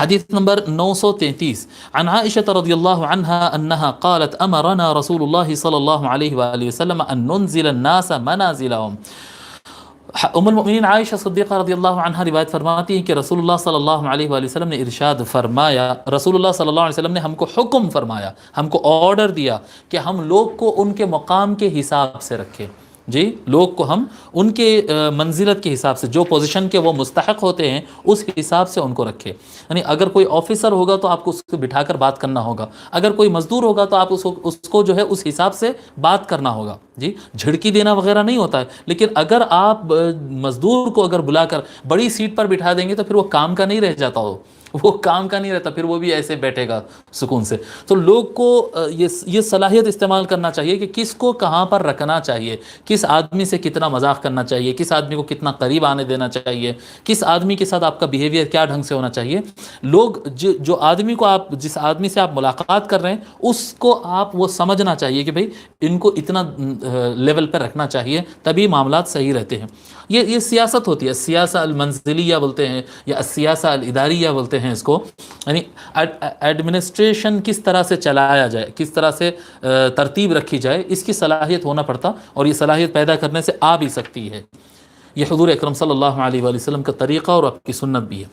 حدیث نمبر 933 عن عائشة رضی اللہ عنہا انہا قالت امرنا رسول اللہ صلی اللہ علیہ وآلہ وسلم ان ننزل الناس منازلهم. ام المؤمنین عائشہ صدیقہ رضی اللہ عنہ روایت فرماتی ہیں کہ رسول اللہ صلی اللہ علیہ وآلہ وسلم نے ارشاد فرمایا، رسول اللہ صلی اللہ علیہ وسلم نے ہم کو حکم فرمایا، ہم کو آرڈر دیا کہ ہم لوگ کو ان کے مقام کے حساب سے رکھیں. جی، لوگ کو ہم ان کے منزلت کے حساب سے، جو پوزیشن کے وہ مستحق ہوتے ہیں اس حساب سے ان کو رکھے. یعنی اگر کوئی آفیسر ہوگا تو آپ کو اس کو بٹھا کر بات کرنا ہوگا، اگر کوئی مزدور ہوگا تو آپ اس کو جو ہے اس حساب سے بات کرنا ہوگا. جی، جھڑکی دینا وغیرہ نہیں ہوتا ہے. لیکن اگر آپ مزدور کو اگر بلا کر بڑی سیٹ پر بٹھا دیں گے تو پھر وہ کام کا نہیں رہ جاتا، وہ کام کا نہیں رہتا، پھر وہ بھی ایسے بیٹھے گا سکون سے. تو لوگ کو یہ صلاحیت استعمال کرنا چاہیے کہ کس کو کہاں پر رکھنا چاہیے، کس آدمی سے کتنا مذاق کرنا چاہیے، کس آدمی کو کتنا قریب آنے دینا چاہیے، کس آدمی کے ساتھ آپ کا بیہیویئر کیا ڈھنگ سے ہونا چاہیے. لوگ جو آدمی کو آپ، جس آدمی سے آپ ملاقات کر رہے ہیں اس کو آپ وہ سمجھنا چاہیے کہ بھئی ان کو اتنا لیول پہ رکھنا چاہیے، تبھی معاملات صحیح رہتے ہیں. یہ سیاست ہوتی ہے، سیاسہ المنزلیہ بولتے ہیں یا سیاسہ الاداریہ بولتے ہیں اس کو. یعنی ایڈمنسٹریشن کس طرح سے چلایا جائے، کس طرح سے ترتیب رکھی جائے، اس کی صلاحیت ہونا پڑتا، اور یہ صلاحیت پیدا کرنے سے آ بھی سکتی ہے. یہ حضور اکرم صلی اللہ علیہ وآلہ وسلم کا طریقہ اور آپ کی سنت بھی ہے.